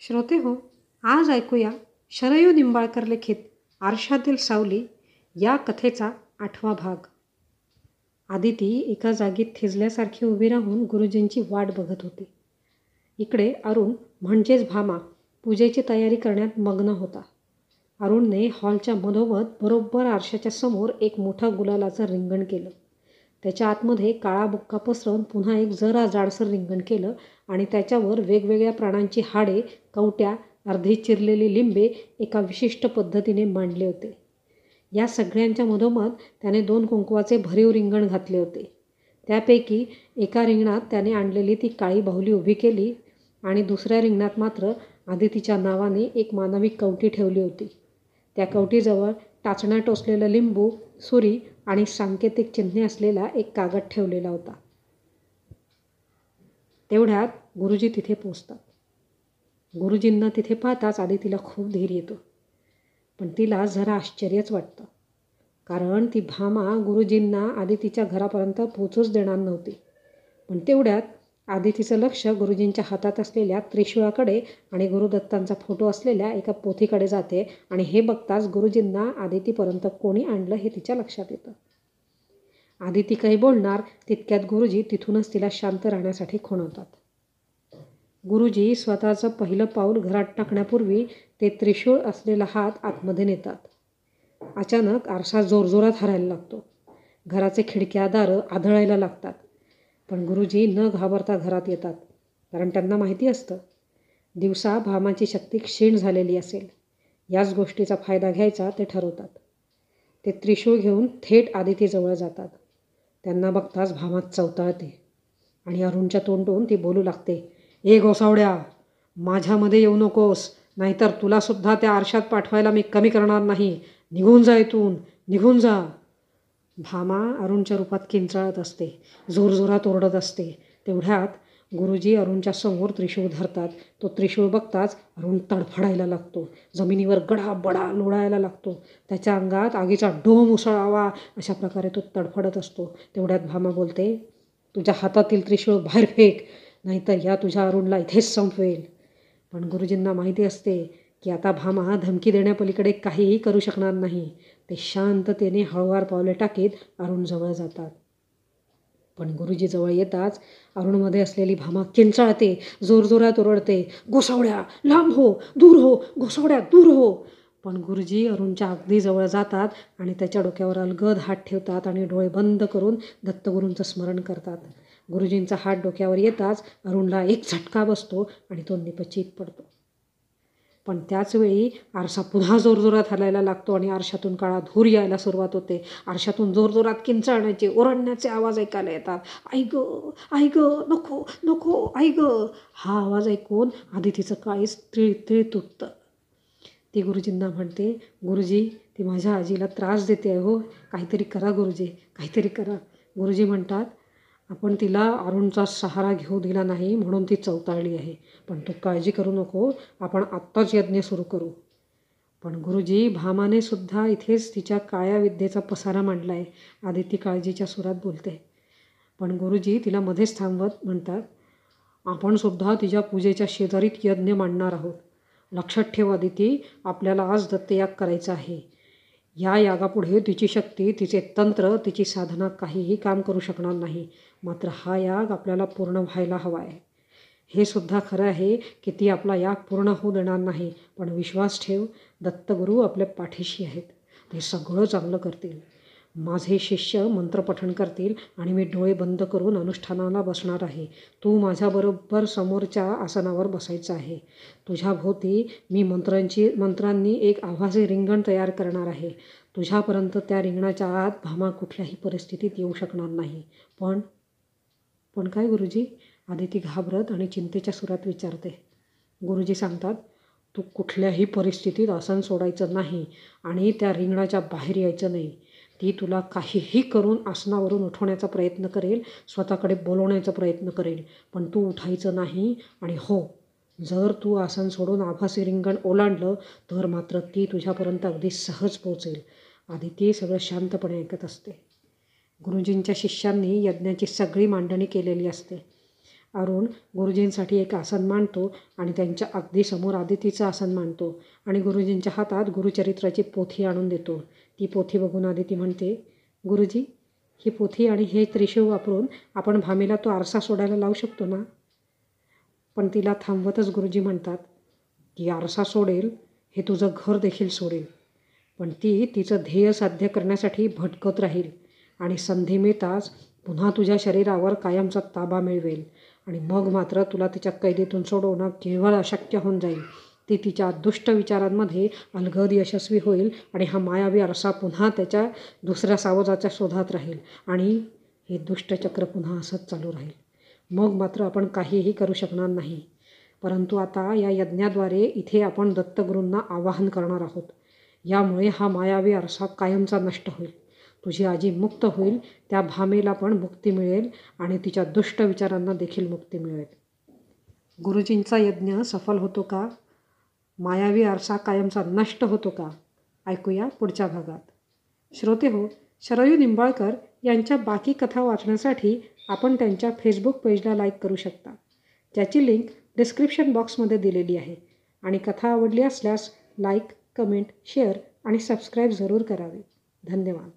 श्रोते हो, आज ऐकूया शरयू निंबाळकर लिखित आरशातील सावली या कथेचा 8वा भाग. आदिती एका जागी थिजल्यासारखी उभी राहून गुरुजींची वाट बघत होती. इकडे अरुण म्हणजेच भामा पूजेची तयारी करण्यात मग्न होता. अरुणने हॉलच्या मधोमध बरोबर आरशाच्या समोर एक मोठं गुलालाचं रिंगण केलं. त्याच्या आतमध्ये काळा बुक्का पसरवून पुन्हा एक जरा जाडसर रिंगण केलं आणि त्याच्यावर वेगवेगळ्या प्राण्यांची हाडे, कवट्या, अर्धी चिरलेली लिंबे एका विशिष्ट पद्धतीने मांडले होते. या सगळ्यांच्या मधोमध त्याने 2 कुंकवाचे भरीव रिंगण घातले होते. त्यापैकी एका रिंगणात त्याने आणलेली ती काळी बाहुली उभी केली आणि दुसऱ्या रिंगणात मात्र आदितीच्या नावाने एक मानवी कवटी ठेवली होती. त्या कवटीजवळ टाचण्या टोचलेलं लिंबू, सुरी आणि सांकेतिक चिन्हे असलेला एक कागद ठेवलेला होता. तेवढ्यात गुरुजी तिथे पोचतात. गुरुजींना तिथे पाहताच आदितीला खूप धीर येतो. पण तिला जरा आश्चर्यच वाटतं. कारण ती भामा गुरुजींना आदितीच्या घरापर्यंत पोचूच देणार नव्हती. पण तेवढ्यात आदितीचं लक्ष गुरुजींच्या हातात असलेल्या त्रिशूळाकडे आणि गुरुदत्तांचा फोटो असलेल्या एका पोथीकडे जाते आणि हे बघताच गुरुजींना आदितीपर्यंत कोणी आणलं हे तिच्या लक्षात येतं. आदिती काही बोलणार तितक्यात गुरुजी तिथूनच तिला शांत राहण्यासाठी खुणवतात. गुरुजी स्वतःचं पहिलं पाऊल घरात टाकण्यापूर्वी ते त्रिशूळ असलेला हात आतमध्ये नेतात. अचानक आरसा जोरजोरात हरायला लागतो. घराचे खिडक्या दारं आदळायला लागतात. पण गुरुजी न घाबरता घरात येतात. कारण त्यांना माहिती असतं दिवसा भामाची शक्ती क्षीण झालेली असेल. याच गोष्टीचा फायदा घ्यायचा ते ठरवतात. ते त्रिशूळ घेऊन थेट आदितीजवळ जातात. त्यांना बघताच भामा चवताळते आणि अरुणच्या तोंडून ती बोलू लागते, "ए गोसावड्या, माझ्यामध्ये येऊ नकोस, नाहीतर तुलासुद्धा त्या आरशात पाठवायला मी कमी करणार नाही. निघून जा इथून, निघून जा." भामा अरुणच्या रूपात किंचाळत असते, जोरजोरात ओरडत असते. तेवढ्यात गुरुजी अरुणच्या समोर त्रिशूळ धरतात. तो त्रिशूळ बघताच अरुण तडफडायला लागतो. जमिनीवर गडाबडा लोळायला लागतो. त्याच्या अंगात आगीचा डोम उसळावा अशा प्रकारे तो तडफडत असतो. तेवढ्यात भामा बोलते, "तुझ्या हातातील त्रिशूळ बाहेर फेक, नाहीतर या तुझ्या अरुणला इथेच संपवेल." पण गुरुजींना माहिती असते की आता भामा धमकी देण्यापलीकडे काहीही करू शकणार नाही. ते शांततेने हळूवार पावले टाकीत अरुणजवळ जातात. पण गुरुजी जवळ येताच अरुणमध्ये असलेली भामा किंचाळते, जोरजोरात ओरडते, "गोसावड्या, लांब हो, दूर हो, गोसावड्या, दूर हो." पण गुरुजी अरुणच्या अगदी जवळ जातात आणि त्याच्या डोक्यावर अलगद हात ठेवतात आणि डोळे बंद करून दत्तगुरूंचं स्मरण करतात. गुरुजींचा हात डोक्यावर येताच अरुणला एक झटका बसतो आणि तो निपचित पडतो. पण त्याचवेळी आरसा पुन्हा जोरजोरात हलायला लागतो आणि आरशातून काळा धूर यायला सुरुवात होते. आरशातून जोरजोरात किंचाळण्याचे, ओरडण्याचे आवाज ऐकायला येतात. "आई गं, आई गं, नको, नको, आई गं." हा आवाज ऐकून आदितीचं काळीज तिळतिळ तुटतं. ती गुरुजींना म्हणते, "गुरुजी, ती माझ्या आजीला त्रास देते आहे हो. काहीतरी करा गुरुजी, काहीतरी करा." गुरुजी म्हणतात, "आपण तिला अरुणचा सहारा घेऊ दिला नाही म्हणून ती चवताळली आहे. पण तू काळजी करू नको, आपण आत्ताच यज्ञ सुरू करू." पण गुरुजी, भामाने सुद्धा इथेच तिच्या काळ्या विद्येचा पसारा मांडला आहे. आदिती काळजीच्या सुरात बोलते. पण गुरुजी तिला मध्येच थांबवत म्हणतात, "आपण सुद्धा तिच्या पूजेच्या शेजारीत यज्ञ मांडणार आहोत. लक्षात ठेव आदिती, आपल्याला आज दत्तयाग करायचा आहे. या यागापुढे तिची शक्ती, तिचे तंत्र, तिची साधना काहीही काम करू शकणार नाही. मात्र हा याग आपल्याला पूर्ण व्हायला हवा आहे. हे सुद्धा खरं आहे की ती आपला याग पूर्ण होऊ देणार नाही. पण विश्वास ठेव, दत्तगुरू आपल्या पाठीशी आहेत. ते सगळं चांगलं करतील. माझे शिष्य मंत्रपठण करतील आणि मी डोळे बंद करून अनुष्ठानाला बसणार आहे. तू माझ्याबरोबर समोरच्या आसनावर बसायचं आहे. तुझ्या भोवती मी मंत्रांनी एक आभासी रिंगण तयार करणार आहे. तुझ्यापर्यंत त्या रिंगणाच्या आत भामा कुठल्याही परिस्थितीत येऊ शकणार नाही. पण काय गुरुजी?" आदिती घाबरत आणि चिंतेच्या सुरात विचारते. गुरुजी सांगतात, "तू कुठल्याही परिस्थितीत आसन सोडायचं नाही आणि त्या रिंगणाच्या बाहेर यायचं नाही. ती तुला काहीही करून आसनावरून उठवण्याचा प्रयत्न करेल, स्वतःकडे बोलवण्याचा प्रयत्न करेल. पण तू उठायचं नाही. आणि हो, जर तू आसन सोडून आभासी रिंगण ओलांडलं तर मात्र ती तुझ्यापर्यंत अगदी सहज पोहोचेल." आदिती सगळं शांतपणे ऐकत असते. गुरुजींच्या शिष्यांनी यज्ञाची सगळी मांडणी केलेली असते. अरुण गुरुजींसाठी एक आसन मांडतो आणि त्यांच्या अगदी समोर आदितीचं आसन मांडतो आणि गुरुजींच्या हातात गुरुचरित्राची पोथी आणून देतो. ती पोथी बघून आदिती म्हणते, गुरुजी, ही पोथी आणि हे त्रिशूळ वापरून आपण भामेला तो आरसा सोडायला लावू शकतो ना? पण तिला थांबवतच गुरुजी म्हणतात, ती आरसा सोडेल हे तुझं घर देखील सोडेल, पण ती तिचं ध्येय साध्य करण्यासाठी भटकत राहील आणि संधी मिळताच पुन्हा तुझ्या शरीरावर कायमचा ताबा मिळवेल आणि मग मात्र तुला तिच्या कैदेतून सोडवणं केवळ अशक्य होऊन जाईल. ती तिच्या दुष्ट विचारांमध्ये अलगद यशस्वी होईल आणि हा मायावी आरसा पुन्हा त्याच्या दुसऱ्या सावजाच्या शोधात राहील आणि हे दुष्टचक्र पुन्हा असंच चालू राहील. मग मात्र आपण काहीही करू शकणार नाही. परंतु आता या यज्ञाद्वारे इथे आपण दत्तगुरूंना आवाहन करणार आहोत. यामुळे हा मायावी आरसा कायमचा नष्ट होईल. तुझी आजी मुक्त होईल, त्या भामेला पण मुक्ती मिळेल आणि तिच्या दुष्ट विचारांना देखील मुक्ती मिळेल. गुरुजींचा यज्ञ सफल होतो का? मायावी आरसा कायमचा नष्ट होतो का? ऐकूया पुढच्या भागात. श्रोतेहो, शरयू निंबाळकर यांच्या बाकी कथा वाचण्यासाठी आपण त्यांच्या फेसबुक पेजला लाईक करू शकता, ज्याची लिंक डिस्क्रिप्शन बॉक्समध्ये दिलेली आहे. आणि कथा आवडली असल्यास लाईक, कमेंट, शेअर आणि सबस्क्राईब जरूर करावे. धन्यवाद.